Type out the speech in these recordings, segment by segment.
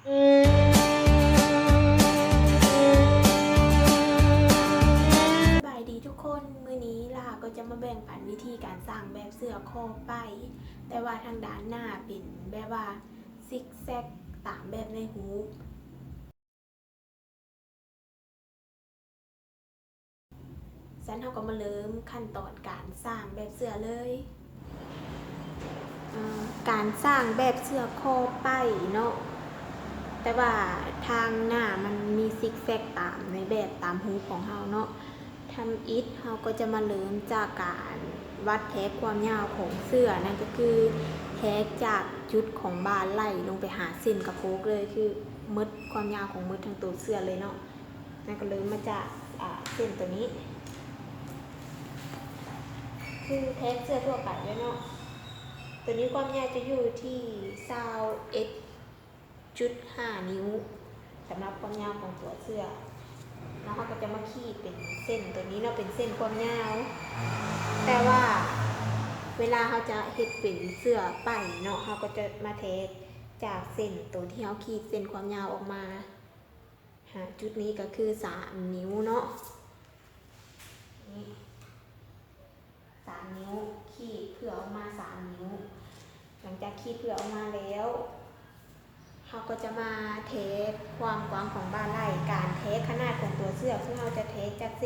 สบายดีทุกคนมื้อนี้ล่าก็จะมาแบ่งปันวิธีการสร้างแบบเสื้อคอไปแต่ว่าทางด้านหน้าเป็นแบบว่าซิกแซกตามแบบในหูสันเขาก็มาเริ่มขั้นตอนการสร้างแบบเสื้อเลยการสร้างแบบเสื้อคอไปเนาะแต่ว่าทางหน้ามันมีซิกแซกตามในแบบตามหูของเราเนาะทำอิฐเราก็จะมาเริ่มจากการวัดแท้ความยาวของเสื้อนั่นก็คือแท้จากจุดของบานไหลลงไปหาเส้นกระโปงเลยคือมืดความยาวของมืดทั้งตัวเสื้อเลยเนาะนั่นก็เริ่มมาจากเส้นตัวนี้คือแท้เสื้อทั่วไปเลยเนาะตัวนี้ความยาวจะอยู่ที่21.5 นิ้วสำหรับความยาวของตัวเสื้อแล้วเขาก็จะมาขีดเป็นเส้นตัวนี้เนาะเป็นเส้นความยาวแต่ว่าเวลาเขาจะเฮ็ดเป็นเสื้อไปเนาะเขาก็จะมาเทคจากเส้นตัวที่เขาขีดเส้นความยาวออกมาจุดนี้ก็คือ3 นิ้วเนาะนี่3 นิ้วขีดเผื่อออกมา3 นิ้วหลังจากขีดเผื่อออกมาแล้วเขาก็จะมาเทคความกว้างของบ้านไร่การเทคขนาดของตัวเสื้อซึ่งเราจะเทคจากเ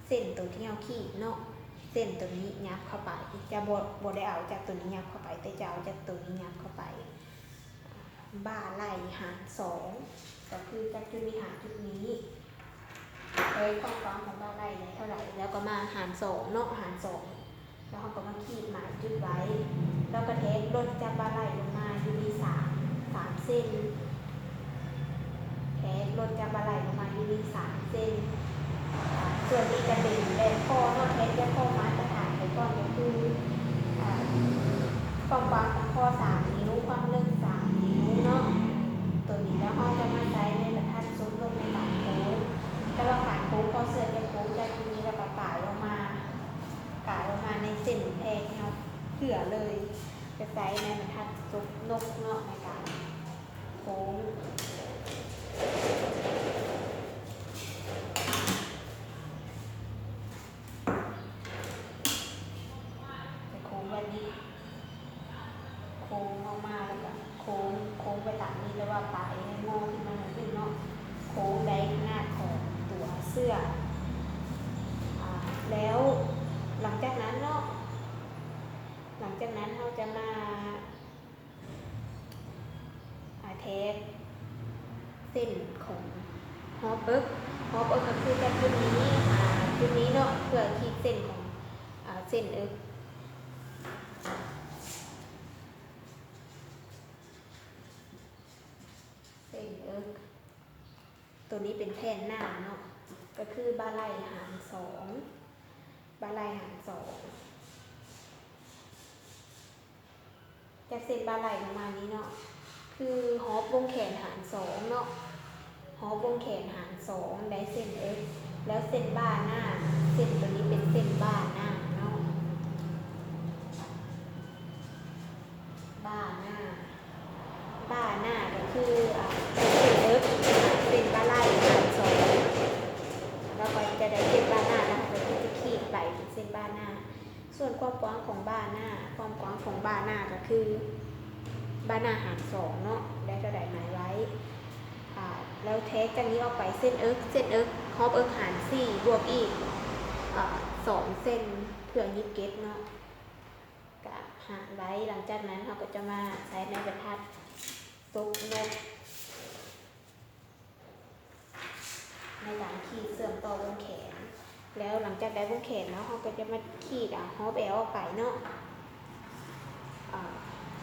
ส้นตัวที่เราขีดเนาะเส้นตัวนี้ยับเข้าไปจะบดได้เอาจากตัวนี้ยับเข้าไปแต่จะเอาจากตัวนี้ยับเข้าไปบ้านไร่หาร2ก็คือจากจุดนี้หารจุดนี้ความกว้างของบ้านไร่เท่าไหร่แล้วก็มาหาร2เนาะหาร2แล้วเขาก็มาขีดหมายจุดไว้แล้วก็เทคลดจากบ้านไร่ลงมาอยู่ที่3 เส้นแทกลดจากบาไหลลงมาอยู่ที่3 เส้นส่วนนี้จะเป็นแบบข้อนอกแทกจะข้อมาตรฐานไปก่อนก็คือความกว้างของข้อ3 นิ้วความลึก3 นิ้วเนาะตัวนี้แล้วเขาจะมาใช้ในบรรทัดซุดลงในบาดโค้งแต่ว่าขาดโค้งพอเสื้อจะโค้งจากที่นี้แล้วก็ก่ายลงมาในเส้นแทกที่เขาเผื่อเลยจะใช้ในบรรทัดซุดนกเนาะในการโค้งแบบนี้โค้งออกมาแล้วก็โค้งไปตามนี้แล้วว่าปลายงอขึ้นมาหน่อยนึงเนาะโค้งได้ขนาดของตัวเสื้อแล้วหลังจากนั้นเนาะเราจะมาเทปเส้นของฮอปเอิร์กก็คือจากจุดนี้เนาะเพื่อขีดเส้นของเส้นเอิร์กตัวนี้เป็นแผ่นหน้าเนาะก็คือบาไหลหาร2จากเส้นบาไหลลงมานี้เนาะคือฮอปวงแขนหาร2เนาะฮอปวงแขนหาร2ได้เส้นเอ็กแล้วเส้นบ้าหน้าเส้นตัวนี้เป็นเส้นบ้าหน้าเนาะบ้าหน้าก็คือเส้นเอ็กเส้นบาไหลหาร2แล้วก็จะได้เส้นบ้าหน้าแล้วก็จะขีดไปเป็นเส้นบ้าหน้าส่วนความกว้างของบ้าหน้าก็คือบ้าหน้าหาร2เนาะได้เท่าใดหมายไว้แล้วเทคจากนี้ออกไปเส้นเอิร์กฮอปเอิร์กหาร4บวกอีก2 เส้นเพื่อยิบเก็ตเนาะกับหารไว้หลังจากนั้นเราก็จะมาใช้ในบรรทัดซุกนกในการขีดเสื่อมต่อวงแขนแล้วหลังจากได้วงแขนแล้วเราก็จะมาขีดฮอปเอลออกไปเนาะ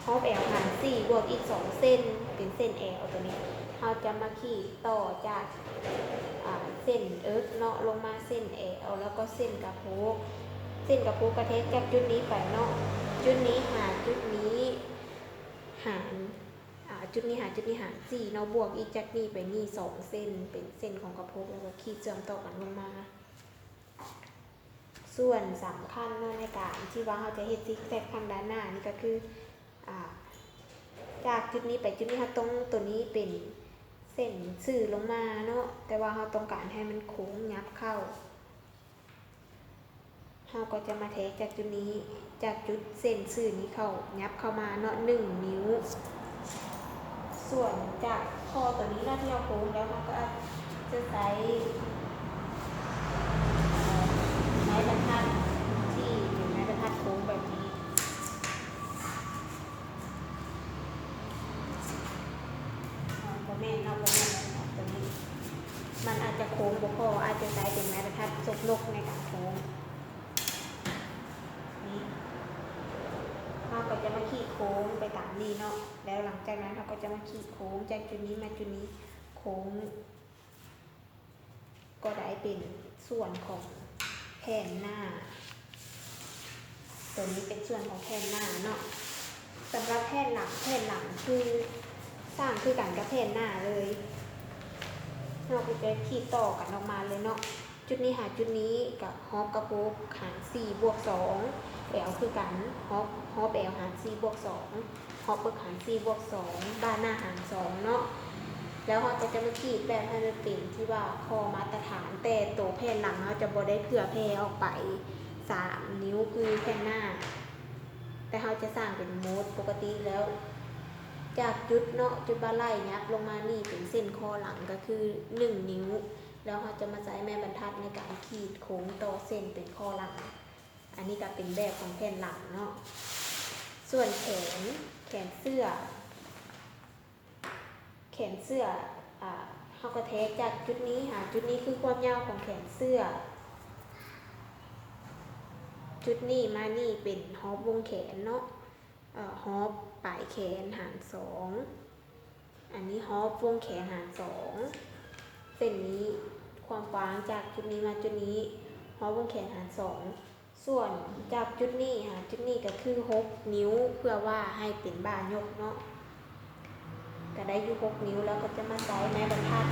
ฮอปเอลหาร4บวกอีก2 เส้นเป็นเส้นเอลตัวนี้เราจะมาขีดต่อจากเส้นเอิร์กเนาะลงมาเส้นเอลแล้วก็เส้นกระโปงกระเทกจากจุดนี้ไปเนาะจุดนี้หารจุดนี้หารจุดนี้หาร4เนาะบวกอีกจากนี้ไปนี่2 เส้นเป็นเส้นของกระโปงแล้วก็ขีดเชื่อมต่อกันลงมาส่วนสำคัญในการที่ว่าเราจะเฮ็ดซิกแซกทางด้านหน้านี่ก็คือ จากจุดนี้ไปจุดนี้เราต้องตัวนี้เป็นเส้นสื่อลงมาเนาะแต่ว่าเราต้องการให้มันโค้งยับเข้าเราก็จะมาแทกจากจุดนี้จากจุดเส้นสื่อนี้เข้ายับเข้ามาเนาะ1 นิ้วส่วนจากคอตัวนี้เราที่เราโค้งแล้วเราก็จะใช้ไม้บรรทัดที่เป็นไม้บรรทัดโค้งแบบนี้แม่นเอาตัวนี้มันอาจจะโค้งบ่พออาจจะใช้เป็นไม้บรรทัดซกนกในการโค้งนี่เราก็จะมาขีดโค้งไปตามนี้เนาะแล้วหลังจากนั้นเราก็จะมาขีดโค้งจากจุดนี้มาจุดนี้โค้งก็ได้เป็นส่วนของแผ่นหน้าตัวนี้เป็นส่วนของแผ่นหน้าเนาะสำหรับแผ่นหลังคือสร้างคือกันกับแผ่นหน้าเลยเราก็จะขีดต่อกันออกมาเลยเนาะจุดนี้หาจุดนี้กับฮอปกระโปงหาร4+2แอลคือกันฮอปแอลหาร4+2ฮอปเบิกหาร4+2บ้านหน้าหาร2เนาะแล้วเราก็จะมาขีดแบบให้มันเป็นที่ว่าคอมาตรฐานแต่ตัวแผ่นหลังเราจะบ่ได้เผื่อแผ่ออกไป3 นิ้วคือแผ่นหน้าแต่เราจะสร้างเป็นโมดปกติแล้วจากจุดเนาะจุดบ้านไล่ยับลงมานี่เป็นเส้นคอหลังก็คือ1 นิ้วแล้วเราจะมาใช้แม่บรรทัดในการขีดโค้งต่อเส้นเป็นคอหลังอันนี้ก็เป็นแบบของแผ่นหลังเนาะส่วนแขนเสื้อเขาก็เทคจากจุดนี้หาจุดนี้คือความยาวของแขนเสื้อจุดนี้มานี่เป็นฮอปวงแขนเนาะฮอปปลายแขนหาร2อันนี้ฮอปวงแขนหาร2เส้นนี้ความกว้างจากจุดนี้มาจุดนี้ฮอปวงแขนหาร2ส่วนจากจุดนี้หาจุดนี้ก็คือ6 นิ้วเพื่อว่าให้เป็นบ่ายกเนาะก็ได้อยู่6 นิ้วแล้วก็จะมาใช้ไม้บรรทัด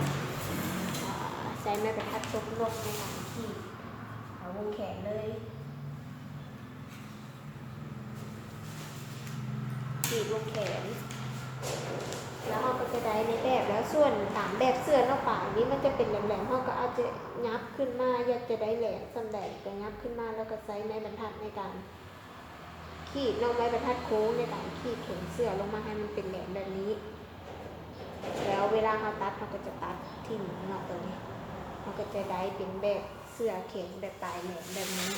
ซกนกในการขีดเอาวงแขนเลยขีดวงแขนแล้วเราก็จะได้ในแบบแล้วส่วนตามแบบเสื้อนอกป่านี้มันจะเป็นแหลมๆเราก็อาจจะยับขึ้นมาอยากจะได้แหลมสำแดงก็ยับขึ้นมาแล้วก็ใช้ไม้บรรทัดในการขีดนอกไม้บรรทัดโค้งในการขีดแขนเสื้อลงมาให้มันเป็นแหลมแบบนี้แล้วเวลาเขาตัดเขาก็จะตัดที่หนอกตัวนี้เขาก็จะได้เป็นแบบเสื้อแขนแบบปลายแหลมแบบนี้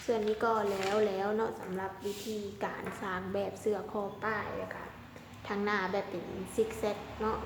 ส่วนนี้ก็แล้วเนาะสำหรับวิธีการสร้างแบบเสื้อคอป้ายนะคะทางหน้าแบบเป็นซิกแซกเนาะ